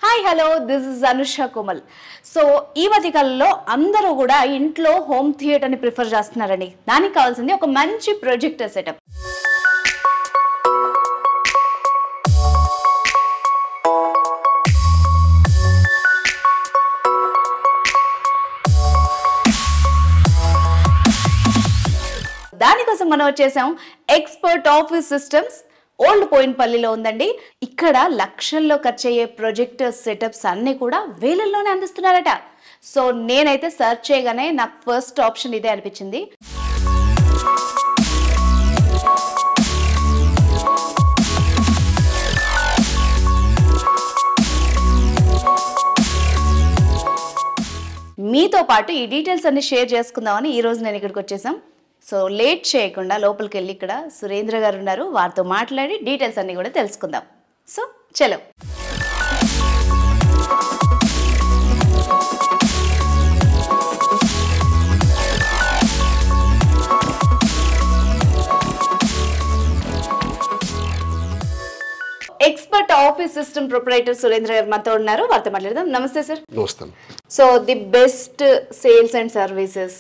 Hi hello this is Anusha Komal. So ఈ మధ్యకాలంలో అందరూ కూడా ఇంట్లో హోమ్ థియేటర్ని ప్రిఫర్ చేస్తున్నారండి. దానికి కావాల్సింది ఒక మంచి ప్రొజెక్టర్ సెటప్. దానికోసం మనం వచ్చేసాం ఎక్స్పర్ట్ ఆఫీస్ సిస్టమ్స్, ఓల్డ్ పోయిన్పల్లిలో ఉందండి. ఇక్కడ లక్షల్లో ఖర్చు అయ్యే ప్రొజెక్టర్ సెటప్స్ అన్నీ కూడా వేలల్లోనే అందిస్తున్నారట. సో నేనైతే సెర్చ్ చేయగానే నాకు ఫస్ట్ ఆప్షన్ ఇదే అనిపించింది. మీతో పాటు ఈ డీటెయిల్స్ అన్ని షేర్ చేసుకుందామని ఈరోజు నేను ఇక్కడికి వచ్చేసాం. సో లేట్ చేయకుండా లోపలికి వెళ్ళి ఇక్కడ సురేంద్ర గారు ఉన్నారు, వారితో మాట్లాడి డీటెయిల్స్ అన్ని కూడా తెలుసుకుందాం. సో చలో. Expert office system proprietor Surendra గారు మనతో ఉన్నారు, వారితో మాట్లాడదాం. నమస్తే సార్. నమస్తే. So the best sales and services,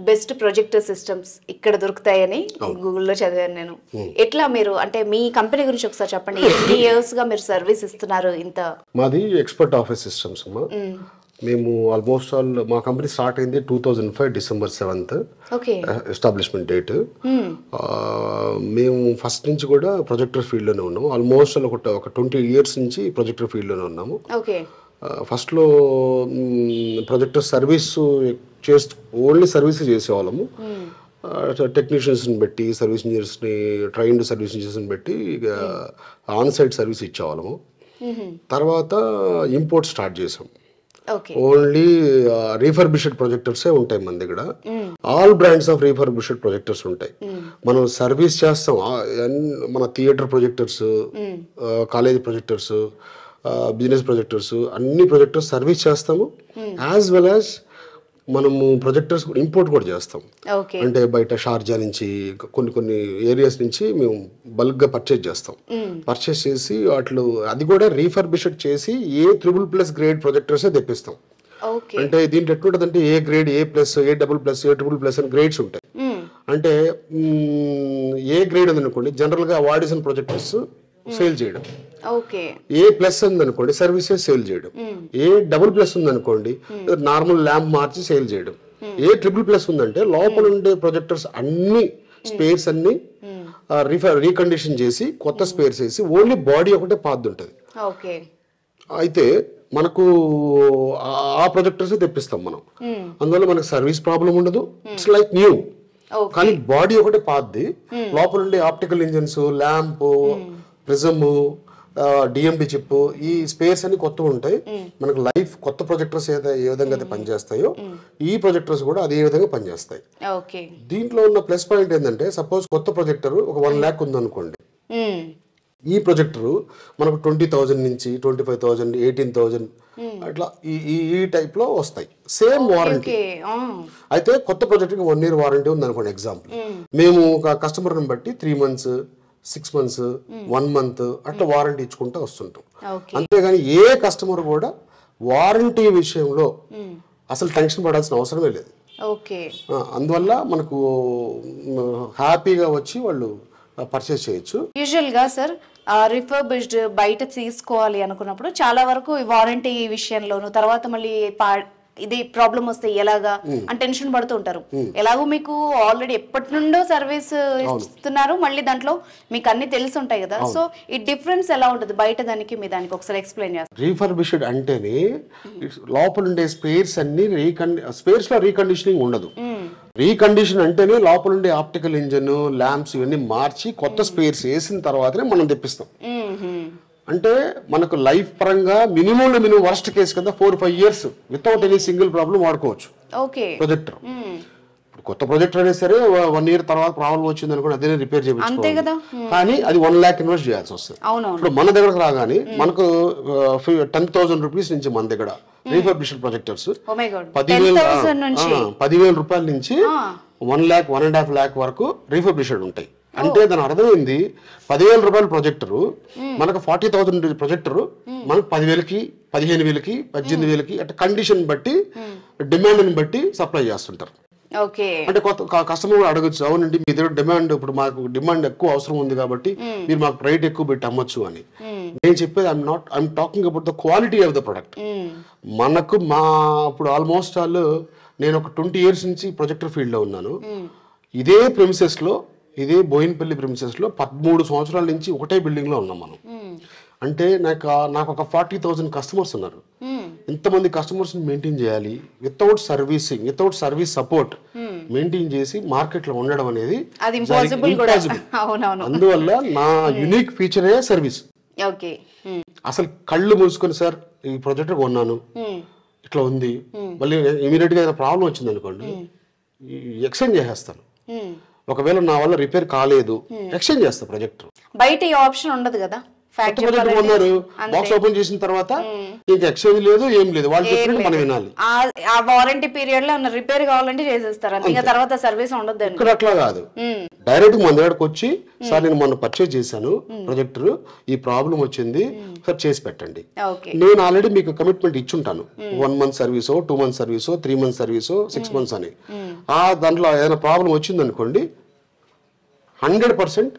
best projector systems ఇక్కడ దొరుకుతాయని గూగుల్లో చదివాను నేను. ఎట్లా మీరు అంటే మీ కంపెనీ గురించి ఒకసారి చెప్పండి. ఎన్ని ఇయర్స్ గా మీరు సర్వీస్ ఇస్తున్నారు? ఇంత మాది ఎక్స్పర్ట్ ఆఫీస్ సిస్టమ్స్ అమ్మా. మేము ఆల్మోస్ట్ ఆల్ మా కంపెనీ స్టార్ట్ అయింది 2005 డిసెంబర్ 7th ఎస్టాబ్లిష్మెంట్ డేట్. మేము ఫస్ట్ నుంచి కూడా ప్రొజెక్టర్ ఫీల్డ్లోనే ఉన్నాము. ఆల్మోస్ట్ ఒక 20 years నుంచి ప్రొజెక్టర్ ఫీల్డ్లోనే ఉన్నాము. ఫస్ట్లో ప్రొజెక్టర్ సర్వీస్ చేస్తూ ఓన్లీ సర్వీస్ చేసేవాళ్ళము. టెక్నీషియన్స్ని పెట్టి సర్వీస్ ఇంజనీర్స్ని ట్రైన్డ్ సర్వీస్ ఇంజనీర్స్ని పెట్టి ఆన్ సైట్ సర్వీస్ ఇచ్చేవాళ్ళము. తర్వాత ఇంపోర్ట్ స్టార్ట్ చేసాం. ఓన్లీ రీఫర్బిష్డ్ ప్రొజెక్టర్సే ఉంటాయి మన దగ్గర. All brands of refurbished projectors ఉంటాయి. మనం సర్వీస్ చేస్తాం. మన theatre projectors, college projectors, business projectors, అన్ని ప్రొజెక్టర్స్ సర్వీస్ చేస్తాము. యాజ్ వెల్ యాజ్ మనము ప్రొజెక్టర్స్ ఇంపోర్ట్ కూడా చేస్తాం. అంటే బయట షార్జా నుంచి కొన్ని ఏరియాస్ నుంచి మేము బల్క్గా పర్చేజ్ చేస్తాం. పర్చేస్ చేసి వాటిలో అది కూడా రీఫర్బిష్డ్ చేసి A++ గ్రేడ్ ప్రొజెక్టర్సే తెప్పిస్తాం. అంటే దీంట్లో ఎట్లుంటుంది అంటే A grade, A+, A++, A++ అని గ్రేడ్స్ ఉంటాయి. అంటే ఏ గ్రేడ్ ఉందనుకోండి జనరల్గా వాడిసన్ ప్రొజెక్టర్స్ సేల్ చేయడం, A+ ఉందనుకోండి సర్వీసెస్ సేల్ చేయడం, A++ ఉందనుకోండి నార్మల్ ల్యాంప్ మార్చి సేల్ చేయడం, A++ ఉందంటే లోపల ఉండే ప్రొజెక్టర్స్ అన్ని స్పేర్స్ అన్ని రీకండిషన్ చేసి కొత్త స్పేర్స్ వేసి ఓన్లీ బాడీ ఒకటే పాత్ ఉంటుంది. అయితే మనకు ఆ ప్రొజెక్టర్స్ తెప్పిస్తాం మనం. అందువల్ల మనకు సర్వీస్ ప్రాబ్లం ఉండదు. It's like new. కానీ బాడీ ఒకటే పాతది, లోపల ఉండే optical engines, lamp, prism, DND chip, ఈ స్పేర్స్ అన్ని కొత్తగా ఉంటాయి. మనకు లైఫ్ కొత్త ప్రొజెక్టర్స్ ఏ విధంగా అయితే పనిచేస్తాయో ఈ ప్రొజెక్టర్స్ కూడా అదే విధంగా పనిచేస్తాయి. దీంట్లో ఉన్న ప్లస్ పాయింట్ ఏంటంటే సపోజ్ కొత్త ప్రొజెక్టర్ ఒక 1 lakh ఉందనుకోండి, ఈ ప్రొజెక్టర్ మనకు 20,000 నుంచి 25,000, 18,000 అట్లా ఈ టైప్ లో వస్తాయి. Same warranty. అయితే కొత్త ప్రొజెక్టర్ 1 year వారంటీ ఉంది అనుకోండి. ఎగ్జాంపుల్ మేము ఒక కస్టమర్ని బట్టి 3 months, 6 months, 1 month అట్లా వారంటీ ఇచ్చుకుంటూ వస్తుంటాం. అంతేగాని ఏ కస్టమర్ కూడా వారంటీ విషయంలో అసలు టెన్షన్ పడాల్సిన అవసరమే లేదు. అందువల్ల మనకు హ్యాపీగా వచ్చి వాళ్ళు పర్చేస్ చేయొచ్చు. యూజువల్ గా సార్ రిఫర్బిష్డ్ బయట తీసుకోవాలి అనుకున్నప్పుడు చాలా వరకు వారంటీ విషయంలోను తర్వాత మళ్ళీ ఇది ప్రాబ్లం వస్తే ఎలాగా అని టెన్షన్ పడుతూ ఉంటారు. ఎలాగో మీకు ఆల్రెడీ ఎప్పటి నుండో సర్వీస్ ఇస్తున్నారు, మళ్ళీ దాంట్లో మీకు అన్ని తెలిసి ఉంటాయి కదా. సో ఈ డిఫరెన్స్ ఎలా ఉంటుంది బయట దానికి మీ దానికి ఒకసారి ఎక్స్ప్లెయిన్ చేస్తారు. రీఫర్బిష్డ్ అంటేనే లోపల ఉండే స్పేర్స్ అన్ని స్పేర్స్ లో రీకండిషనింగ్ ఉండదు. రీకండిషన్ అంటేనే లోపల ఉండే ఆప్టికల్ ఇంజన్, ల్యాంప్స్ ఇవన్నీ మార్చి కొత్త స్పేర్స్ వేసిన తర్వాతనే మనం తెప్పిస్తాం. అంటే మనకు లైఫ్ పరంగా మినిమం వర్స్ట్ కేసు కదా 4-5 years without any single problem వాడుకోవచ్చు ప్రొజెక్టర్. ఇప్పుడు కొత్త ప్రొజెక్టర్ అయినా సరే 1 year తర్వాత ప్రాబ్లం వచ్చింది అనుకోండి అదే రిపేర్ చేయించుకోవాలి. కానీ అది 1 lakh ఇన్వెస్ట్ చేయాల్సి వస్తుంది. ఇప్పుడు మన దగ్గరకు రాగానే మనకు 10,000 rupees నుంచి మన దగ్గర రీఫర్బిష్డ్ ప్రొజెక్టర్స్ 10,000 రూపాయల నుంచి 1 lakh, 1.5 lakh వరకు రీఫర్బిష్డ్ ఉంటాయి. అంటే దాని అర్థమైంది 10,000 రూపాయల ప్రొజెక్టరు మనకు 40,000 ప్రొజెక్టరు మనకు 10,000కి 15,000కి 18,000కి అంటే కండిషన్ బట్టి డిమాండ్ని బట్టి సప్లై చేస్తుంటారు. ఓకే, అంటే కొత్త కస్టమర్ అడగచ్చు, అవునండి మీ దగ్గర డిమాండ్ ఇప్పుడు మాకు డిమాండ్ ఎక్కువ అవసరం ఉంది కాబట్టి మీరు మాకు రేట్ ఎక్కువ పెట్టి అమ్మొచ్చు అని. నేను చెప్పేది I'm talking about the quality of the product. మనకు ఇప్పుడు ఆల్మోస్ట్ నేను ఒక 20 years నుంచి ప్రొజెక్టర్ ఫీల్డ్ లో ఉన్నాను. ఇదే ప్రెమిసెస్ లో, ఇదే బోయిన్పల్లి ప్రెమిసెస్ లో 13 సంవత్సరాల నుంచి ఒకటే బిల్డింగ్ లో ఉన్నాం మనం. అంటే నాకు ఒక 40,000 కస్టమర్స్ ఉన్నారు. ఇంతమంది కస్టమర్స్ మెయింటైన్ చేయాలి వితౌట్ సర్వీస్ సపోర్ట్ మెయింటైన్ చేసి మార్కెట్ లో ఉండడం అనేది ఇంపాసిబుల్. అందువల్ల నా యూనిక్ ఫీచరే సర్వీస్. అసలు కళ్ళు మూసుకొని సార్ ఈ ప్రొజెక్టర్ కొన్నాను ఇట్లా ఉంది, మళ్ళీ ఇమీడియట్ గా ఏదైనా ప్రాబ్లం వచ్చింది అనుకోండి ఎక్స్చేంజ్ చేసేస్తాను. ఒకవేళ నా వల్ల రిపేర్ కాలేదు ఎక్స్చేంజ్ చేస్తా ప్రొజెక్టర్. బయట ఈ ఆప్షన్ ఉండదు కదా, బాక్స్ ఓపెన్ చేసిన తర్వాత ఇంకా ఎక్స్చేంజ్ లేదు, ఏం లేదు, వాళ్ళు చెప్పినట్టు మనం వినాలి. ఆ వారంటీ పీరియడ్ లో రిపేర్ కావాలంటే చేసేస్తారు, ఇంకా తర్వాత సర్వీస్ ఉండదు. ఇక్కడ అట్లా కాదు, డైరెక్ట్ మన దగ్గరకు వచ్చి సార్ నేను మొన్న పర్చేజ్ చేశాను ప్రొజెక్టర్, ఈ ప్రాబ్లం వచ్చింది సార్ చేసి పెట్టండి. నేను ఆల్రెడీ మీకు కమిట్మెంట్ ఇచ్చుంటాను, 1 month సర్వీసో 2 months సర్వీసో 3 months సర్వీసో 6 months అని. దాంట్లో ఏదైనా ప్రాబ్లం వచ్చింది అనుకోండి 100%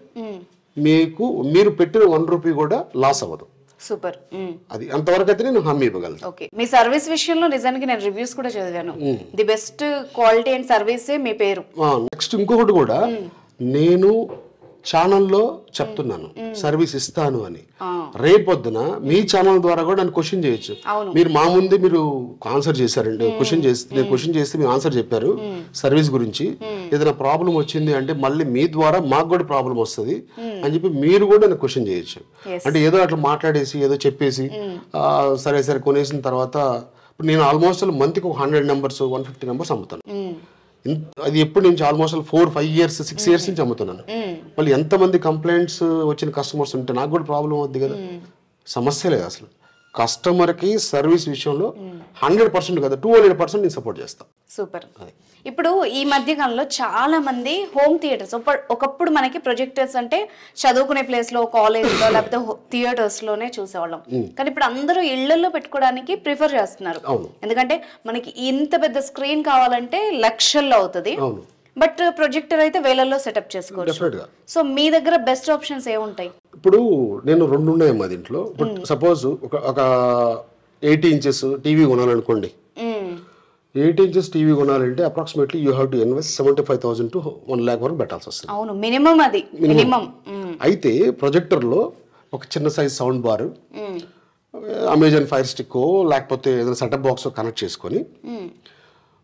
మీరు పెట్టిన 1 రూపీ కూడా లాస్ అవ్వదు. సూపర్. అది అంతవరకు అయితే నేను హామీ ఇవ్వగలను. ఓకే, మీ సర్వీస్ విషయంలో నిజానికి నేను రివ్యూస్ కూడా చదివాను, ది బెస్ట్ క్వాలిటీ అండ్ సర్వీసే మీ పేరు. నెక్స్ట్ ఇంకొకటి కూడా, నేను ఛానల్లో చెప్తున్నాను సర్వీస్ ఇస్తాను అని. రేపొద్దున మీ ఛానల్ ద్వారా కూడా నన్ను క్వశ్చన్ చేయొచ్చు. మీరు మా ముందే మీరు ఆన్సర్ చేశారండి, క్వశ్చన్ చేస్తే మీరు ఆన్సర్ చెప్పారు సర్వీస్ గురించి. ఏదైనా ప్రాబ్లం వచ్చింది అంటే మళ్ళీ మీ ద్వారా మాకు కూడా ప్రాబ్లం వస్తుంది అని చెప్పి మీరు కూడా నన్ను క్వశ్చన్ చేయొచ్చు. అంటే ఏదో అట్లా మాట్లాడేసి ఏదో చెప్పేసి సరే కొనేసిన తర్వాత నేను ఆల్మోస్ట్ మంత్కి 100 numbers 150 numbers అమ్ముతాను. అది ఎప్పుడు నుంచి ఆల్మోస్ట్ 4-5 years 6 years నుంచి అమ్ముతున్నాను. మళ్ళీ ఎంతమంది కంప్లైంట్స్ వచ్చిన కస్టమర్స్ ఉంటే నాకు కూడా ప్రాబ్లం అవుద్ది కదా. సమస్య లేదు అసలు. కస్టమర్కి సర్వీస్ విషయంలో 100% కదా 200% నేను సపోర్ట్ చేస్తాను. సూపర్. ఇప్పుడు ఈ మధ్య కాలంలో చాలా మంది హోమ్ థియేటర్స్, ఒకప్పుడు మనకి ప్రొజెక్టర్స్ అంటే చదువుకునే ప్లేస్ లో, కాలేజ్లో లేకపోతే థియేటర్స్ లోనే చూసేవాళ్ళం. కానీ ఇప్పుడు అందరూ ఇళ్లలో పెట్టుకోవడానికి ప్రిఫర్ చేస్తున్నారు. ఎందుకంటే మనకి ఇంత పెద్ద స్క్రీన్ కావాలంటే లక్షల్లో అవుతుంది, బట్ ప్రొజెక్టర్ అయితే వేలల్లో సెటప్ చేసుకోవచ్చు. సో మీ దగ్గర బెస్ట్ ఆప్షన్స్ ఏముంటాయి? ఇప్పుడు నేను 2 ఉన్నాయి మా దీంట్లో. సపోజ్ ఒక 80 inches టీవీ కొనాలనుకోండి. 80 inches టీవీ కొనాలంటే approximately you have to invest 75,000 to 1 lakh వరకు పెట్టాల్సి వస్తుంది. అవును, మినిమం అది మినిమం. అయితే ప్రొజెక్టర్ లో ఒక చిన్న size sound bar, Amazon fire stick లేకపోతే ఏదైనా సెటప్ బాక్స్ కనెక్ట్ చేసుకొని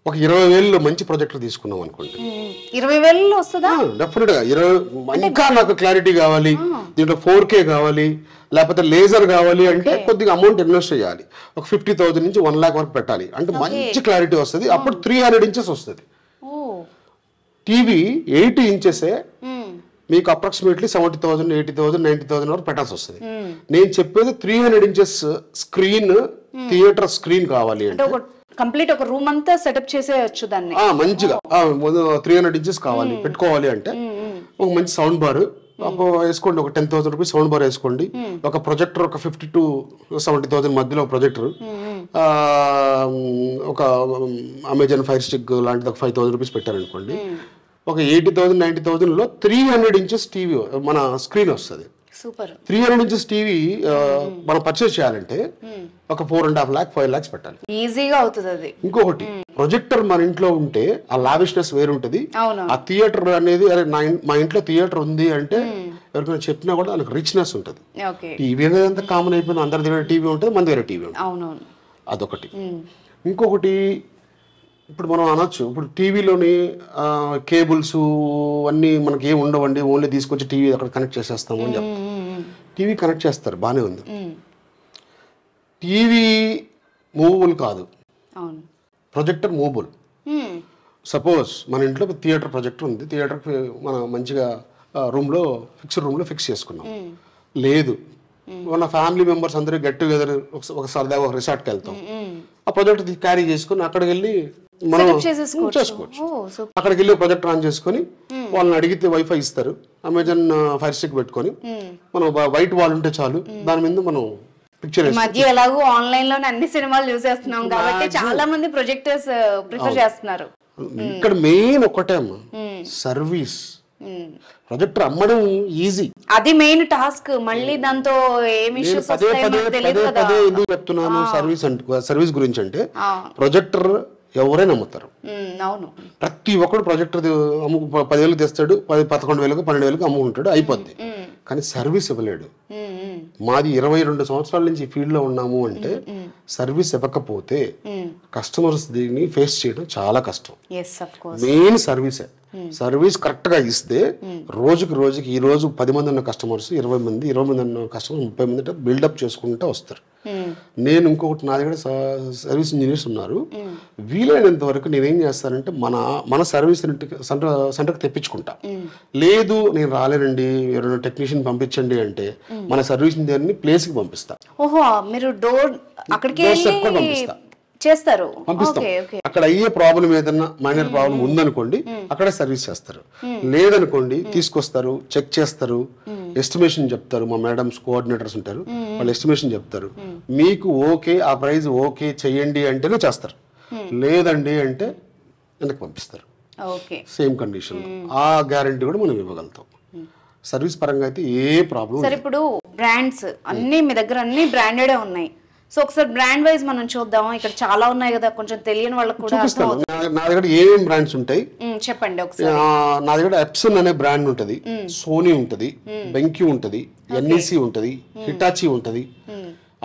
ఒక 20,000 మంచి ప్రొజెక్టర్ తీసుకున్నాం అనుకోండి. 20,000 వస్తుందా? డెఫినెట్ గా. ఇంకా నాకు క్లారిటీ కావాలి, దీంట్లో 4K కావాలి, లేకపోతే లేజర్ కావాలి అంటే కొద్దిగా అమౌంట్ ఇన్వెస్ట్ చేయాలి. ఒక 50,000 నుంచి 1 lakh వరకు పెట్టాలి అంటే మంచి క్లారిటీ వస్తుంది. అప్పుడు 300 inches వస్తుంది టీవీ. 80 inches మీకు అప్రాక్సిమేట్లీ 70,000 80,000 90,000 వరకు పెట్టాల్సి వస్తుంది. నేను చెప్పేది 300 inches స్క్రీన్, థియేటర్ స్క్రీన్ కావాలి అంటే కంప్లీట్ ఒక రూమ్ అంతా సెటప్ చేసేయచ్చు దాన్ని మంచిగా. 300 inches కావాలి పెట్టుకోవాలి అంటే ఒక మంచి సౌండ్ బార్ వేసుకోండి, ఒక 10,000 rupees సౌండ్ బార్ వేసుకోండి. ఒక ప్రొజెక్టర్ ఒక 50,000 to 70,000 మధ్యలో ప్రొజెక్టర్, ఒక అమెజాన్ ఫైర్ స్టిక్ లాంటిది ఒక 5,000 rupees పెట్టారనుకోండి, ఒక 80,000 90,000 లో 300 inches టీవీ మన స్క్రీన్ వస్తుంది. 300 inches టీవీ మనం పర్చేస్ చేయాలంటే ఒక 4.5 lakh 5 lakhs పెట్టాలి, ఈజీగా అవుతుంది అది. ఇంకొకటి ప్రొజెక్టర్ మన ఇంట్లో ఉంటే ఆ లావిష్నెస్ వేరు ఉంటుంది. ఆ థియేటర్ అనేది మా ఇంట్లో థియేటర్ ఉంది అంటే ఎవరికైనా చెప్పినా కూడా దానికి రిచ్నెస్ ఉంటుంది. టీవీ అనేది అంతా కామన్ అయిపోయింది, అందరి దగ్గర టీవీ ఉంటుంది, మన దగ్గర టీవీ ఉంటుంది. అదొకటి. ఇంకొకటి ఇప్పుడు మనం అనొచ్చు, ఇప్పుడు టీవీలోని కేబుల్స్ అన్నీ మనకి ఏమి ఉండవండి, ఓన్లీ తీసుకొచ్చి టీవీ అక్కడ కనెక్ట్ చేసేస్తాము అని చెప్తాం. టీవీ కనెక్ట్ చేస్తారు బాగానే ఉంది, టీవీ మూవబుల్ కాదు, ప్రొజెక్టర్ మూవబుల్. సపోజ్ మన ఇంట్లో థియేటర్ ప్రొజెక్టర్ ఉంది, థియేటర్ మన మంచిగా రూమ్లో ఫిక్స్డ్ రూమ్లో ఫిక్స్ చేసుకున్నాం. లేదు మన ఫ్యామిలీ మెంబర్స్ అందరూ గెట్ టుగెదర్ ఒక సరదాగా ఒక రిసార్ట్కి వెళ్తాం, ఆ ప్రొజెక్టర్ క్యారీ చేసుకుని అక్కడికి వెళ్ళి మనం Setup చేసేసుకోవచ్చు. చేసుకోవచ్చు. ఓ, సూపర్. అక్కడికి వెళ్ళి ప్రొజెక్టర్ ఆన్ చేసుకొని వాళ్ళని అడిగితే వైఫై ఇస్తారు, అమెజాన్ ఫైర్ స్టిక్ పెట్టుకొని మనం వైట్ వాల్ ఉంటే చాలు, దాని మీద మనం పిక్చర్ ఈ మధ్య ఎలాగో ఆన్లైన్ లోనే అన్ని సినిమాలు చూసేస్తున్నాం కాబట్టి చాలా మంది ప్రొజెక్టర్స్ ప్రిఫర్ చేస్తున్నారు. ఇక్కడ మెయిన్ ఒకటే అమ్మా, సర్వీస్. ప్రొజెక్టర్ అమ్మడం ఈజీ, అది మెయిన్ టాస్క్. మళ్ళీ దాంతో ఏమి ఇష్యూస్ పదే వస్తాయో పదే మనకు పదే తెలియదు కదా. పదే ఎందుకు చెప్తున్నాను సర్వీస్ గురించి అంటే, ప్రొజెక్టర్ ఎవరైనా అమ్ముతారు. అవును, ప్రతి ఒక్కడు ప్రొజెక్టర్ 10,000 తెస్తాడు, 11,000 12,000 అమ్ముకుంటాడు, అయిపోద్ది. కానీ సర్వీస్ ఇవ్వలేడు. మాది 22 సంవత్సరాల నుంచి ఈ ఫీల్డ్ లో ఉన్నాము అంటే సర్వీస్ ఇవ్వకపోతే కస్టమర్స్ దీన్ని ఫేస్ చేయడం చాలా కష్టం. మెయిన్ సర్వీసే. సర్వీస్ కరెక్ట్ గా ఇస్తే రోజుకి ఈ రోజు 10 మంది ఉన్న కస్టమర్స్ 20 మంది ఉన్న కస్టమర్ 30 మంది బిల్డప్ చేసుకుంటూ వస్తారు. నేను ఇంకొకటి, నా దగ్గర సర్వీస్ ఇంజనీర్స్ ఉన్నారు. వీలైనంత వరకు నేనేం చేస్తానంటే మన సర్వీస్ సెంటర్కి తెప్పించుకుంటా. లేదు నేను రాలేనండి, ఎవరైనా టెక్నీషియన్ పంపించండి అంటే మన సర్వీస్ ఇంజనీర్ని ప్లేస్కి పంపిస్తా. ఓహో, మీరు డోర్ అక్కడికి పంపిస్తా, చేస్తారు, పంపిస్తాం. అక్కడ అయ్యే ప్రాబ్లం ఏదన్నా మైనర్ ప్రాబ్లం ఉందనుకోండి అక్కడే సర్వీస్ చేస్తారు. లేదనుకోండి తీసుకొస్తారు, చెక్ చేస్తారు, ఎస్టిమేషన్ చెప్తారు. మా మేడమ్స్ కోఆర్డినేటర్స్ ఉంటారు, వాళ్ళు ఎస్టిమేషన్ చెప్తారు. మీకు ఓకే, ఆ ప్రైస్ ఓకే చెయ్యండి అంటేనే చేస్తారు. లేదండి అంటే వెనక్కి పంపిస్తారు, సేమ్ కండిషన్. ఆ గ్యారంటీ కూడా మనం ఇవ్వగలుగుతాం. సర్వీస్ పరంగా అయితే ఏ ప్రాబ్లం. సరే, ఇప్పుడు బ్రాండ్స్ అన్ని మీ దగ్గర అన్ని బ్రాండెడే ఉన్నాయి. సో ఒకసారి బ్రాండ్ వైజ్ మనం చూద్దాం. ఇక్కడ చాలా ఉన్నాయి కదా, కొంచెం తెలియని వాళ్ళకి కూడా. నా దగ్గర ఏమేమి బ్రాండ్స్ ఉంటాయి చెప్పండి ఒకసారి. నా దగ్గర ఎప్సన్ అనే బ్రాండ్ ఉంటది, సోనీ ఉంటది, బెంక్యూ ఉంటది, ఎన్ఈసి ఉంటది, హిటాచి ఉంటది.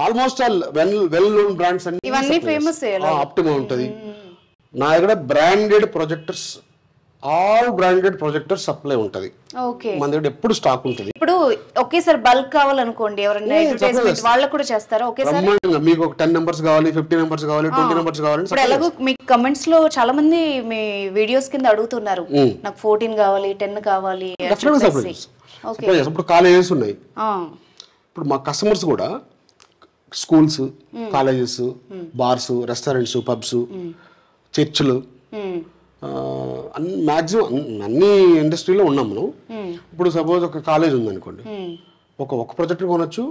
Almost all well known brands అన్ని ఇవన్నీ ఫేమస్. ఆప్టిమా ఉంటది. నా దగ్గర branded projectors, all branded projector supply ఉంటది. మన దగ్గర ఎప్పుడు స్టాక్ ఉంటుంది. ఇప్పుడు ఒకేసారి బల్క్ కావాలనుకోండి, ఎవరైనా అడ్వర్టైజ్మెంట్ వాళ్ళకు కూడా చేస్తారా ఒకేసారి? మీకు ఒక 10 నెంబర్స్ కావాలి, 50 నెంబర్స్ కావాలి, 20 నెంబర్స్ కావాలి. ఇప్పుడు ఎలాగో మీ కమెంట్స్ లో చాలా మంది మీ వీడియోస్ కింద అడుగుతున్నారు, నాకు 14 కావాలి, 10 కావాలి. ఇప్పుడు కాలేజెస్ ఉన్నాయి. ఇప్పుడు మా కస్టమర్స్ కూడా schools, colleges, bars, restaurants, pubs, చర్చిలు, మ్యాక్సిమం అన్ని ఇండస్ట్రీలో ఉన్నాం మనం. ఇప్పుడు సపోజ్ ఒక కాలేజ్ ఉందనుకోండి, ఒక ప్రొజెక్టర్ కొనొచ్చు.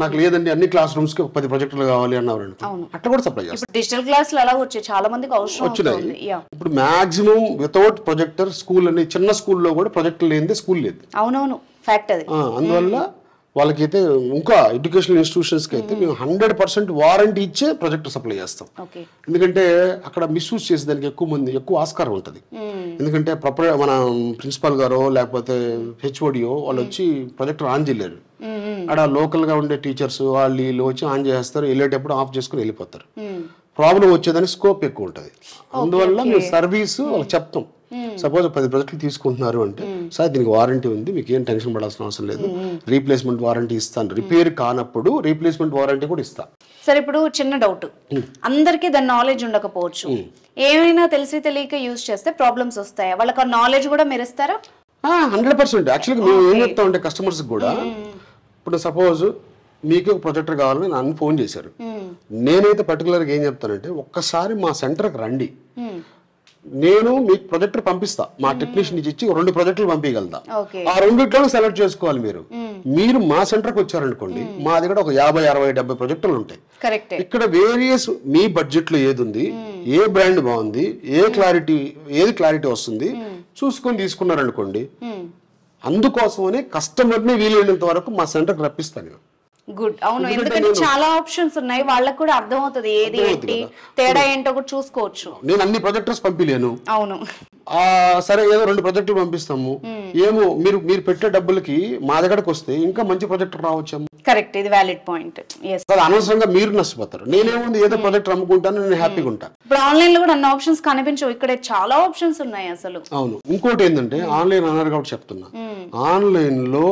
నాకు లేదండి అన్ని క్లాస్ రూమ్స్ కి 10 ప్రొజెక్టర్లు కావాలి అన్నారు అనుకో, అట్లా కూడా సప్లై చేస్తాం. డిజిటల్ క్లాసులు అలా వచ్చాయి, చాలా మందికి అవసరం వచ్చినాయి. ఇప్పుడు మాక్సిమం వితౌట్ ప్రొజెక్టర్ స్కూల్ అని, చిన్న స్కూల్లో కూడా ప్రొజెక్టర్ లేనిదే స్కూల్ లేదు. అవునవును, ఫ్యాక్ట్ అది. అందువల్ల వాళ్ళకైతే ఇంకా ఎడ్యుకేషనల్ ఇన్స్టిట్యూషన్స్కి అయితే మేము 100% వారంటీ ఇచ్చే ప్రొజెక్టర్ సప్లై చేస్తాం. ఎందుకంటే అక్కడ మిస్యూజ్ చేసేదానికి ఎక్కువ ఆస్కారం ఉంటుంది. ఎందుకంటే మన ప్రిన్సిపాల్ గారో లేకపోతే హెచ్ఓడియో వాళ్ళు వచ్చి ప్రొజెక్టర్ ఆన్ చేయలేరు. అక్కడ లోకల్ గా ఉండే టీచర్స్ వాళ్ళు వచ్చి ఆన్ చేస్తారు, వెళ్ళేటప్పుడు ఆఫ్ చేసుకుని వెళ్ళిపోతారు. ప్రాబ్లం వచ్చేదానికి స్కోప్ ఎక్కువ ఉంటుంది. అందువల్ల మేము సర్వీస్ వాళ్ళకి చెప్తాం. సపోజ్ 10 ప్రొజెక్టులు తీసుకుంటున్నారు అంటే, సార్ దీనికి వారంటీ ఉంది, మీకు ఏం టెన్షన్ పడాల్సిన అవసరం లేదు, రీప్లేస్మెంట్ వారంటీ ఇస్తాను, రిపేర్ కానప్పుడు రీప్లేస్మెంట్ వారంటీ కూడా ఇస్తా. సరే, ఇప్పుడు చిన్న డౌట్, అందరికీ దాని నాలెడ్జ్ ఉండకపోవచ్చు, ఏమైనా తెలిసి తెలియక యూజ్ చేస్తే ప్రాబ్లమ్స్ వస్తాయా? వాళ్ళకి ఆ నాలెడ్జ్ కూడా మీరు ఇస్తారా? 100%. యాక్చువల్గా మేము ఏం చెప్తామంటే కస్టమర్స్ కూడా, ఇప్పుడు సపోజ్ మీకు ప్రొజెక్టర్ కావాలని నన్ను ఫోన్ చేశారు, నేనైతే పర్టికులర్గా ఏం చెప్తానంటే ఒక్కసారి మా సెంటర్కి రండి, నేను మీకు ప్రొజెక్టర్ పంపిస్తా, మా టెక్నీషియన్ ఇచ్చి 2 ప్రొజెక్టులు పంపించగలుగుతా. ఆ 2 సెలెక్ట్ చేసుకోవాలి. మీరు మా సెంటర్కి వచ్చారనుకోండి, మా దగ్గర ఒక 50, 60, 70 ప్రొజెక్టులు ఉంటాయి. ఇక్కడ వేరియస్ మీ బడ్జెట్ లో ఏది ఉంది, ఏ బ్రాండ్ బాగుంది, ఏది క్లారిటీ వస్తుంది చూసుకొని తీసుకున్నారనుకోండి, అందుకోసమనే కస్టమర్ని వీలైనంత వరకు మా సెంటర్కి రప్పిస్తాను. గుడ్. అవును, ఎందుకంటే చాలా ఆప్షన్స్ ఉన్నాయి, వాళ్ళకి కూడా అర్థం అవుతుంది ఏది ఏంటి తేడా ఏంటో కూడా చూసుకోవచ్చు. నేను అన్ని ప్రొజెక్టర్స్ పంపిలేను. అవును, సరే ఏదో 2 ప్రొజెక్టులు పంపిస్తాము, ఏమో మీరు పెట్టే డబ్బులకి మా దగ్గరకు వస్తే ఇంకా మంచి ప్రొజెక్టర్ రావచ్చు. కరెక్ట్, ఇది వ్యాలిడ్ పాయింట్. అనవసరంగా మీరు నష్టపోతారు. నేనేముంది ఏదో ప్రొజెక్టర్ అమ్ముకుంటాను, నేను హ్యాపీగా ఉంటాను. ఇప్పుడు ఆన్లైన్ లో కూడా అన్ని ఆప్షన్స్ కనిపించవు, ఇక్కడ చాలా ఆప్షన్స్ ఉన్నాయి అసలు. అవును, ఇంకోటి ఏంటంటే ఆన్లైన్ అన్నారు కాబట్టి చెప్తున్నా, ఆన్లైన్ లో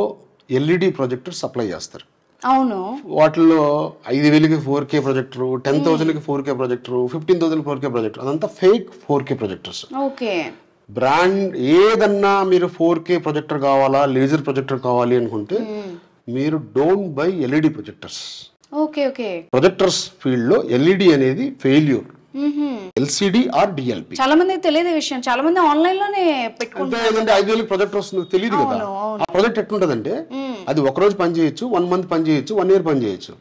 ఎల్ఈడి ప్రొజెక్టర్ సప్లై చేస్తారు. అవును, వాటిల్లో 5,000కి 4K ప్రొజెక్టర్, 10,000కి 4K ప్రొజెక్టర్, 15,000కి 4K ప్రొజెక్టర్, అదంతా fake 4K projectors. Okay, brand ఏదన్నా మీరు 4K ప్రొజెక్టర్ కావాలా, లేజర్ ప్రొజెక్టర్ కావాలి అనుకుంటే మీరు don't buy LED projectors. Okay okay, projectors field లో ఎల్ఈడి అనేది ఫెయిల్యూర్. LCD or DLP. చాలా మందికి తెలియదు ఈ విషయం, చాలా మంది ఆన్లైన్ లోనే పెట్టుకుంటారు. 5,000 ప్రొజెక్టర్ వస్తుంది తెలియదు కదా. ఆ ప్రాజెక్ట్ ఎట్లుంటదంటే అది ఒక రోజు పని చేయొచ్చు, 1 మంత్ పని చేయొచ్చు, 1 ఇయర్ పని చేయొచ్చు.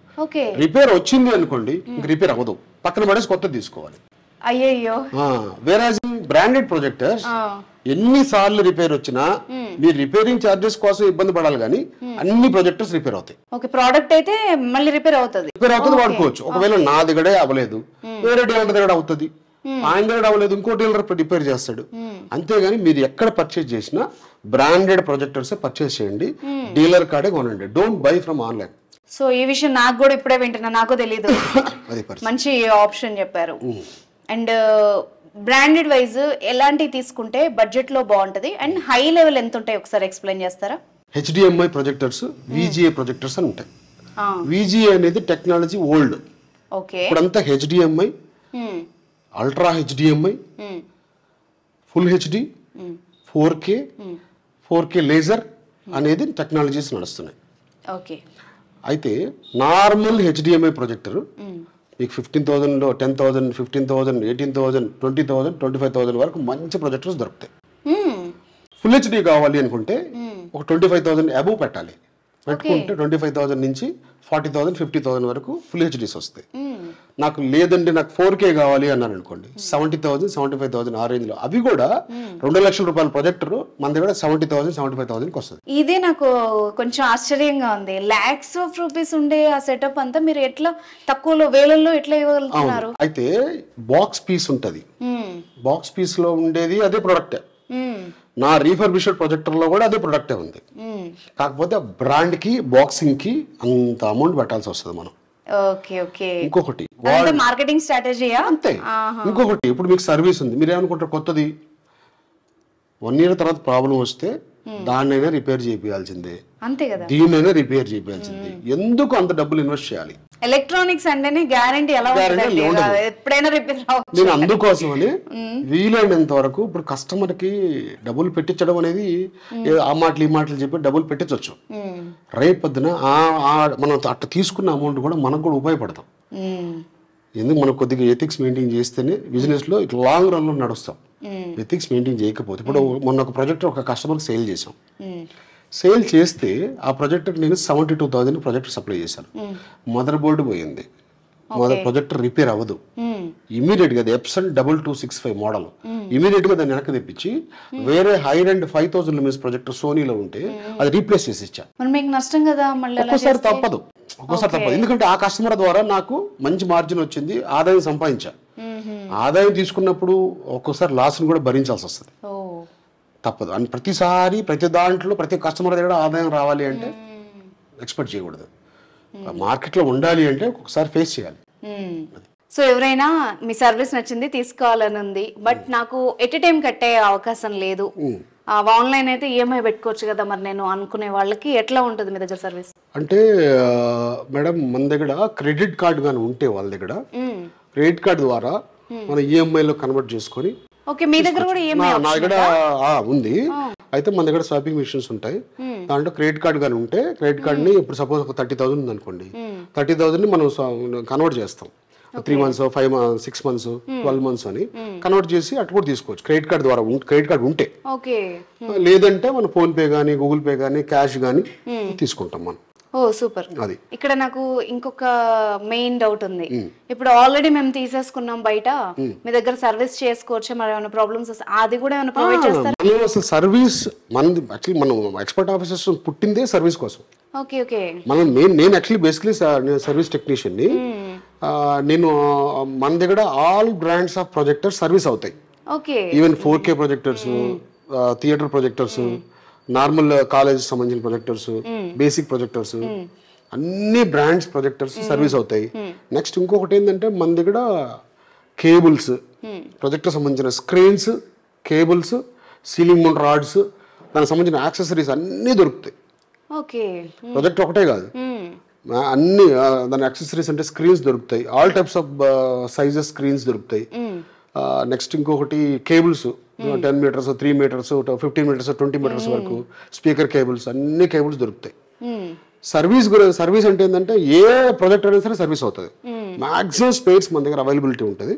రిపేర్ వచ్చింది అనుకోండి ఇంక రిపేర్ అవ్వదు, పక్కన పడేసి కొత్తది తీసుకోవాలి. అయ్యో. వేరాజ్ బ్రాండెడ్ ప్రొజెక్టర్స్ ఎన్నిసార్లు రిపేర్ వచ్చినా మీరు రిపేరింగ్ చార్జెస్ కోసం ఇబ్బంది పడాలి కానీ అన్ని ప్రొజెక్టర్స్ రిపేర్ అవుతాయి. ఓకే, ప్రోడక్ట్ అయితే మళ్ళీ రిపేర్ అవుతుంది వాడుకోవచ్చు. ఒకవేళ నా దగ్గరే అవ్వలేదు, వేరే డీలర్ దగ్గర అవుతుంది, ఆయన దగ్గర అవ్వలేదు ఇంకో డీలర్ రిపేర్ చేస్తాడు. అంతేగాని మీరు ఎక్కడ పర్చేస్ చేసినా బ్రాండెడ్ ప్రొజెక్టర్స్ పర్చేస్ చేయండి, డీలర్ కాడే కొనండి. Don't buy from online. So ఈ విషయం నాకు కూడా ఇప్పుడే వింటున్నా, నాకు తెలియదు. మంచి ఆప్షన్ చెప్పారు. అండ్ బ్రాండెడ్ వైజ్ ఎలాంటివి తీసుకుంటే బడ్జెట్ లో బాగుంటది అండ్ హై లెవెల్ ఎంత ఉంటాయి ఒకసారి ఎక్స్ప్లెయిన్ చేస్తారా? హెచ్డిఎంఐ ప్రొజెక్టర్స్, విజిఏ ప్రొజెక్టర్స్ అని ఉంటాయి. విజిఏ అనేది టెక్నాలజీ ఓల్డ్. ఓకే, ఇప్పుడంతా HDMI, ultra HDMI, full HD, 4K laser అనేది టెక్నాలజీస్ నడుస్తున్నాయి. ఓకే, అయితే నార్మల్ హెచ్డిఎంఐ ప్రొజెక్టర్ మీకు 15,000, 10,000, 15,000, 18,000, 20,000, 25,000 వరకు మంచి ప్రొజెక్టర్స్ దొరుకుతాయి. ఫుల్ హెచ్డి కావాలి అనుకుంటే ఒక 25,000 అబోవ్ పెట్టాలి. పెట్టుకుంటే 25,000 నుంచి 40,000, 50,000 వరకు ఫుల్ హెచ్డీస్ వస్తాయి. నాకు లేదండి నాకు 4K కావాలి అన్నాను అనుకోండి, 70,000, 75,000 ఆ రేంజ్ లో. అవి కూడా 2 లక్షల రూపాయల ప్రొజెక్టర్ మన దగ్గర 70,000, 75,000కి వస్తుంది. ఇదే నాకు కొంచెం ఆశ్చర్యంగా ఉంది. లాక్స్ ఆఫ్ రూపీస్ ఉండే ఆ సెటప్ అంతా మీరు ఎట్లా తక్కువలో వేలల్లో ఎట్లా ఇవ్వగలుగుతున్నారు? అయితే బాక్స్ పీస్ ఉంటది, బాక్స్ పీస్ లో ఉండేది అదే ప్రొడక్టే. నా రీఫర్బిష్డ్ ప్రొజెక్టర్ లో కూడా అదే ప్రొడక్టే ఉంది. కాకపోతే బ్రాండ్ కి బాక్సింగ్ కి అంత అమౌంట్ పెట్టాల్సి వస్తుంది మనం. ఇంకొకటి మార్కెటింగ్ స్ట్రాటజీయా అంతే. ఇంకొకటి ఇప్పుడు మీకు సర్వీస్ ఉంది, మీరు ఏమనుకుంటారు కొత్తది 1 ఇయర్ తర్వాత ప్రాబ్లం వస్తే దాన్నైనా రిపేర్ చేయాల్సిందే, అంతే కదా, దీన్నైనా రిపేర్ చేయాల్సిందే. ఎందుకు అంత డబ్బులు ఇన్వెస్ట్ చేయాలి? ఎలక్ట్రానిక్స్ అంటేనే గ్యారంటీ ఎలా ఉంటుంది, ఎప్పుడైనా రిపేర్ అవ్వచ్చు. నేను అందుకోసమని వీలైనంత వరకు ఇప్పుడు కస్టమర్ కి డబ్బులు పెట్టించడం అనేది ఆ మాటలు ఈ మాటలు చెప్పి డబ్బులు పెట్టించవచ్చు. రేపొద్దున మనం అట్లా తీసుకున్న అమౌంట్ కూడా మనకు కూడా ఉపయోగపడతాం. ఎందుకు మనం కొద్దిగా ఎథిక్స్ మెయింటైన్ చేస్తేనే బిజినెస్ లో ఇట్లా లాంగ్ రన్ లో నడుస్తాం. ఎథిక్స్ మెయింటైన్ చేయకపోతే, ఇప్పుడు మొన్న ఒక ప్రాజెక్ట్ ఒక కస్టమర్ సేల్ చేసాం. సేల్ చేస్తే ఆ ప్రొజెక్టర్ నేను 72,000 ప్రొజెక్టర్ సప్లై చేశాను. మదర్ బోర్డు పోయింది, ప్రొజెక్టర్ రిపేర్ అవ్వదు. ఇమీడియట్ గా ఎప్సన్ 2265 మోడల్ ఇమీడియట్ గా దాన్ని వెనక్కి తెప్పించి వేరే హై అండ్ 5,000 లుమిన్స్ ప్రొజెక్టర్ సోనీలో ఉంటే అది రీప్లేస్ చేసి ఇచ్చా. నష్టం కదా, ఒక్కోసారి తప్పదు, ఎందుకంటే ఆ కస్టమర్ ద్వారా నాకు మంచి మార్జిన్ వచ్చింది, ఆదాయం సంపాదించా. ఆదాయం తీసుకున్నప్పుడు ఒక్కోసారి లాస్ కూడా భరించాల్సి వస్తుంది, తప్పదు. అని ప్రతిసారి ప్రతి దాంట్లో ప్రతి కస్టమర్ దగ్గర ఆదాయం రావాలి అంటే ఎక్స్పెక్ట్ చేయకూడదు. మార్కెట్లో ఉండాలి అంటే ఒక్కొక్కసారి ఫేస్ చేయాలి. సో ఎవరైనా మీ సర్వీస్ నచ్చింది తీసుకోవాలని ఉంది, బట్ నాకు ఎట్ టైం కట్టే అవకాశం లేదు, ఆన్లైన్ అయితే ఈఎంఐ పెట్టుకోవచ్చు కదా, మరి నేను అనుకునే వాళ్ళకి ఎట్లా ఉంటుంది మీ దగ్గర సర్వీస్? అంటే మేడం మన దగ్గర క్రెడిట్ కార్డు కానీ ఉంటే వాళ్ళ దగ్గర క్రెడిట్ కార్డు ద్వారా మన ఈఎంఐలో కన్వర్ట్ చేసుకొని. ఓకే, మీ దగ్గర కూడా ఈఎంఐ నా దగ్గర ఉంది. అయితే మన దగ్గర స్వాపింగ్ మిషన్స్ ఉంటాయి, దాంట్లో క్రెడిట్ కార్డు కానీ ఉంటే క్రెడిట్ కార్డుని ఇప్పుడు సపోజ్ ఒక 30,000 ఉంది అనుకోండి, 30,000ని మనం కన్వర్ట్ చేస్తాం. 3 months, 5 months, 6 months, 12 months అని కన్వర్ట్ చేసి అటు కూడా తీసుకోవచ్చు క్రెడిట్ కార్డు ద్వారా. క్రెడిట్ కార్డు ఉంటే, లేదంటే మన ఫోన్ పే కానీ గూగుల్ పే కానీ క్యాష్ కానీ తీసుకుంటాం మనం. ఓ సూపర్. ఇక్కడ నాకు ఇంకొక మెయిన్ డౌట్ ఉంది. ఇప్పుడు ఆల్రెడీ మేము తీసేసుకున్నాం బయట, మీ దగ్గర సర్వీస్ చేసుకోవచ్చు, మరి ఏమైనా ప్రాబ్లమ్స్ వస్తే అది కూడా ఏమైనా ప్రొవైడ్ చేస్తారా? అసలు సర్వీస్ మనది యాక్చువల్లీ మనం ఎక్స్పర్ట్ ఆఫీసర్స్ పుట్టిందే సర్వీస్ కోసం. Okay okay. నేను యాక్చువల్లీ బేసికలీ సర్వీస్ టెక్నీషియన్ ని. నేను మన దగ్గర all brands of projectors service అవుతాయి. Okay. Even 4K projectors, theatre projectors, normal college సంబంధించిన ప్రొజెక్టర్స్, బేసిక్ ప్రొజెక్టర్స్, అన్ని బ్రాండ్స్ ప్రొజెక్టర్స్ సర్వీస్ అవుతాయి. నెక్స్ట్ ఇంకొకటి ఏంటంటే మన దగ్గర కేబుల్స్, ప్రొజెక్టర్ సంబంధించిన screens, cables, ceiling mount rods, దానికి సంబంధించిన యాక్సెసరీస్ అన్నీ దొరుకుతాయి. ప్రొజెక్టర్ ఒకటే కాదు, అన్ని దాని యాక్సెసరీస్ అంటే స్క్రీన్స్ దొరుకుతాయి, all types of sizes screens దొరుకుతాయి. నెక్స్ట్ ఇంకొకటి cables 10 meters, 3 meters, 15 meters, 20 meters వరకు స్పీకర్ కేబుల్స్, అన్ని కేబుల్స్ దొరుకుతాయి. సర్వీస్ అంటే ఏంటంటే ఏ ప్రొజెక్టర్ అయినా సరే సర్వీస్ అవుతుంది. మాక్సిమం స్పేర్స్ మన దగ్గర అవైలబిలిటీ ఉంటుంది.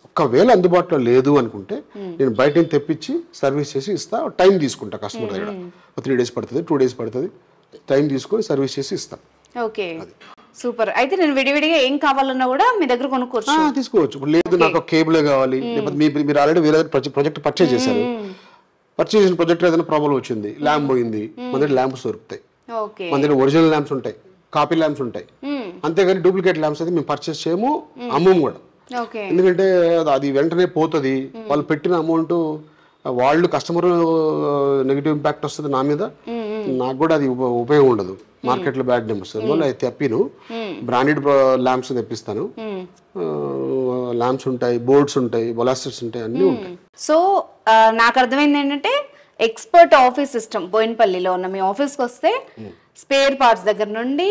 ఒకవేళ అందుబాటులో లేదు అనుకుంటే నేను బయట నుంచి తెప్పించి సర్వీస్ చేసి ఇస్తా, టైం తీసుకుంటా కస్టమర్ దగ్గర. 3 days పడుతుంది, 2 days పడుతుంది, టైం తీసుకొని సర్వీస్ చేసి ఇస్తాను. Okay, super. అయితే నేను విడివిడిగా ఏం కావాలన్నా కూడా మీ దగ్గర కొనుక్కోవచ్చు, తీసుకోవచ్చు. ఇప్పుడు లేదు నాకు కేబులే కావాలి, లేకపోతే మీరు ఆల్రెడీ వేరే ప్రాజెక్ట్ పర్చేజ్ చేశారు, పర్చేజ్ చేసిన ప్రాజెక్ట్ ఏదైనా ప్రాబ్లం వచ్చింది, ల్యాంప్ పోయింది, మన దగ్గర ల్యాంప్స్ దొరుకుతాయి, మన దగ్గర ఒరిజినల్ ల్యాంప్స్ ఉంటాయి, కాపీ ల్యాంప్స్ ఉంటాయి. అంతేగాని డూప్లికేట్ ల్యాంప్స్ అయితే మేము పర్చేస్ చేయము, అమ్మము కూడా. ఎందుకంటే అది వెంటనే పోతుంది, వాళ్ళు పెట్టిన అమౌంట్ వాళ్ళు కస్టమర్ నెగిటివ్ ఇంపాక్ట్ వస్తుంది నా మీద, నాకు కూడా అది ఉపయోగం ఉండదు, మార్కెట్లో బ్యాడ్ నేమ్ వస్తుంది. అందువల్ల అది తెప్పిను, బ్రాండెడ్ ల్యాంప్స్ తెప్పిస్తాను. ల్యాంప్స్ ఉంటాయి, బోర్డ్స్ ఉంటాయి, బొలాస్టర్స్ ఉంటాయి, అన్నీ ఉంటాయి. సో నాకు అర్థమైంది ఏంటంటే ఎక్స్పర్ట్ ఆఫీస్ సిస్టమ్ బోయినపల్లిలో ఉన్న మీ ఆఫీస్కి వస్తే స్పేర్ పార్ట్స్ దగ్గర నుండి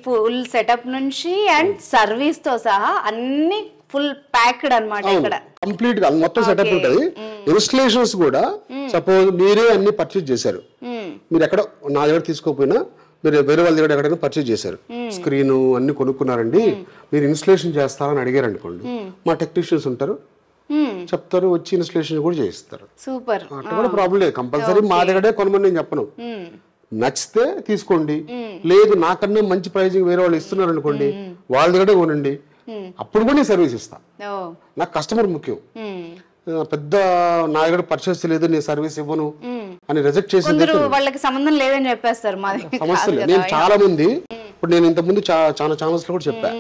ఫుల్ సెటప్ నుంచి అండ్ సర్వీస్ తో సహా అన్ని ఫుల్ ప్యాక్డ్ అన్నమాట. ఇక్కడ కంప్లీట్ గా మొత్తం సెటప్ ఉంటుంది. ఇన్స్టలేషన్స్ కూడా సపోజ్ మీరే అన్ని పర్చేజ్ చేశారు, మీరు ఎక్కడ నా దగ్గర తీసుకోకపోయినా మీరు వేరే వాళ్ళ దగ్గర ఎక్కడైనా పర్చేజ్ చేశారు, స్క్రీన్ అన్ని కొనుక్కున్నారండి, మీరు ఇన్స్టలేషన్ చేస్తారని అడిగారు అనుకోండి, మా టెక్నీషియన్స్ ఉంటారు, చెప్తారు, వచ్చి ఇన్స్టలేషన్ కూడా చేయిస్తారు. సూపర్, అట్లా కూడా ప్రాబ్లం లేదు. కంపల్సరీ మా దగ్గరే కొనమని నేను చెప్పను, నచ్చితే తీసుకోండి, లేదు నాకన్నా మంచి ప్రైజింగ్ వేరే వాళ్ళు ఇస్తున్నారు అనుకోండి, వాళ్ళ దగ్గరే కొనండి, అప్పుడు కూడా నేను సర్వీస్ ఇస్తా. నాకు కస్టమర్ ముఖ్యం. పెద్ద నా దగ్గర పర్చేస్ లేదు, నేను సర్వీస్ ఇవ్వను అని రిజెక్ట్ చేసింది వాళ్ళకి సంబంధం లేదని చెప్పేస్తారు. సమస్య లేదు. నేను చాలా మంది, ఇప్పుడు నేను ఇంత ముందు చాలా ఛానల్స్ లో కూడా చెప్పా,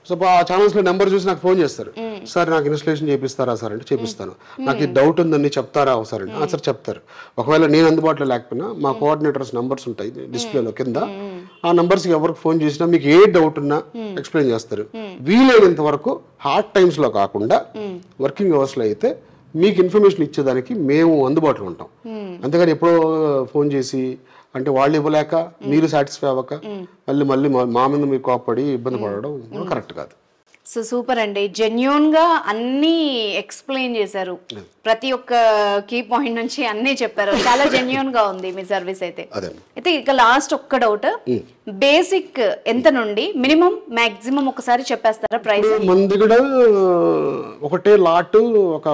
సో ఆ ఛానల్స్ లో నెంబర్ చూసి నాకు ఫోన్ చేస్తారు, సార్ నాకు ఇన్స్టలేషన్ చేపిస్తారా సార్ అంటే చేపిస్తాను, నాకు ఈ డౌట్ ఉందని చెప్తారా సార్ అంటే సార్ చెప్తారు. ఒకవేళ నేను అందుబాటులో లేకపోయినా మా కోఆర్డినేటర్స్ నంబర్స్ ఉంటాయి డిస్ప్లేలో కింద, ఆ నంబర్స్కి ఎవరికి ఫోన్ చేసినా మీకు ఏ డౌట్ ఉన్నా ఎక్స్ప్లెయిన్ చేస్తారు. వీలైనంత వరకు హార్డ్ టైమ్స్ లో కాకుండా వర్కింగ్ అవర్స్ లో అయితే మీకు ఇన్ఫర్మేషన్ ఇచ్చేదానికి మేము అందుబాటులో ఉంటాం. అంతేగాని ఎప్పుడో ఫోన్ చేసి అంటే వాళ్ళు ఇవ్వలేక మీరు సాటిస్ఫై అవ్వక మళ్ళీ మా మీద మీరు కోపడి ఇబ్బంది పడడం కరెక్ట్ కాదు. సో సూపర్ అండి, జెన్యూన్ గా అన్ని ఎక్స్ప్లెయిన్ చేశారు, ప్రతి ఒక్క కీ పాయింట్ నుంచి అన్ని చెప్పారు, చాలా జెన్యూన్ గా ఉంది మీ సర్వీస్ అయితే. అయితే ఇక లాస్ట్ ఒక్క డౌట్, బేసిక్ ఎంత నుండి మినిమం మాక్సిమం ఒకసారి చెప్పేస్తారా ప్రైస్? మన దగ్గర ఒకటే లాట్ ఒక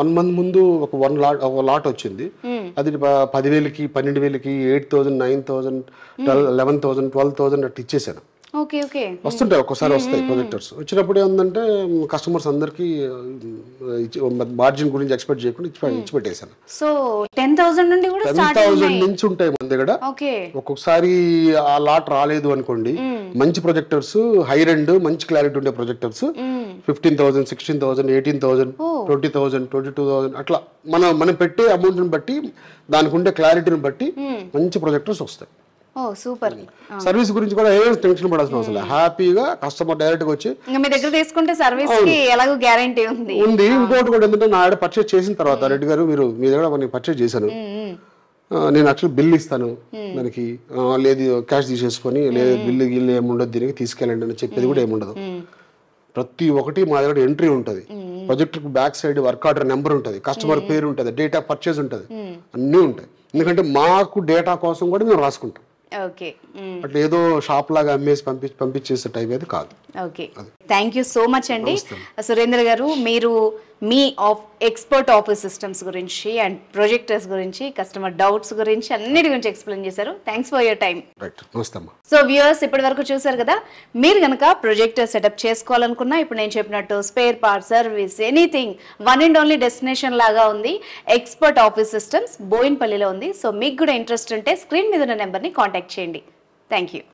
1 month ముందు ఒక లాట్ వచ్చింది, అది 10,000కి 12,000కి 8,000 9,000 11,000 12,000 అట్లా ఇచ్చేసాను. వస్తుంటాయి, ఒక్కసారి వస్తాయి ప్రొజెక్టర్స్. వచ్చినప్పుడు ఏంటంటే కస్టమర్స్ అందరికి మార్జిన్ గురించి ఎక్స్పెక్ట్ చేయకుండా ఇచ్చి పెట్టేశాను. సో 10,000 నుండి కూడా 10,000 నుంచి ఉంటాయి మన దగ్గర. ఒక్కొక్కసారి ఆ లాట్ రాలేదు అనుకోండి, మంచి ప్రొజెక్టర్స్ హై రెండ్ మంచి క్లారిటీ ఉండే ప్రొజెక్టర్స్ 15,000 16,000 18,000 20,000 22,000 అట్లా మనం పెట్టే అమౌంట్ ని బట్టి దానికి ఉండే క్లారిటీని బట్టి మంచి ప్రొజెక్టర్స్ వస్తాయి. సూపర్. సర్వీస్ గురించి కూడా ఏం టెన్షన్ పడాల్సిన అవసరం లేదు, హ్యాపీగా కస్టమర్ డైరెక్ట్ గా వచ్చి మీ దగ్గర తీసుకుంటే సర్వీస్ కి ఎలాగో గ్యారెంటీ ఉంది. ఇంకోటి కూడా ఏంటంటే నా ఆడ పర్చేస్ చేసిన తర్వాత రెడ్డి గారు మీరు మీ దగ్గర పర్చేస్ చేశాను, నేను యాక్చువల్ బిల్ ఇస్తాను దానికి, లేదు క్యాష్ తీసేసుకొని లేదు బిల్లు ఏముండదు దీనికి తీసుకెళ్ళండి అని చెప్పేది కూడా ఏముండదు. ప్రతి ఒక్కటి మా దగ్గర ఎంట్రీ ఉంటుంది, project back side work order number ఉంటుంది, కస్టమర్ పేరు ఉంటుంది, డేట్ ఆఫ్ పర్చేస్ ఉంటుంది, అన్నీ ఉంటాయి. ఎందుకంటే మాకు డేటా కోసం కూడా మేము రాసుకుంటాం, అట్లా ఏదో షాప్ లాగా అమ్మేసి పంపించేసే టైప్ అయితే కాదు. Okay, thank you so much అండి సురేంద్ర గారు. మీరు మీ ఎక్స్పర్ట్ ఆఫీస్ సిస్టమ్స్ గురించి అండ్ ప్రొజెక్టర్స్ గురించి, కస్టమర్ డౌట్స్ గురించి అన్నిటి గురించి ఎక్స్ప్లెయిన్ చేశారు. Thanks for your time. So viewers, ఇప్పటి వరకు చూసారు కదా, మీరు కనుక ప్రొజెక్టర్ సెటప్ చేసుకోవాలనుకున్నా ఇప్పుడు నేను చెప్పినట్టు spare part service anything one and only destination లాగా ఉంది ఎక్స్పర్ట్ ఆఫీస్ సిస్టమ్స్, బోయినపల్లిలో ఉంది. సో మీకు కూడా ఇంట్రెస్ట్ ఉంటే స్క్రీన్ మీద ఉన్న నెంబర్ని కాంటాక్ట్ చేయండి. Thank you.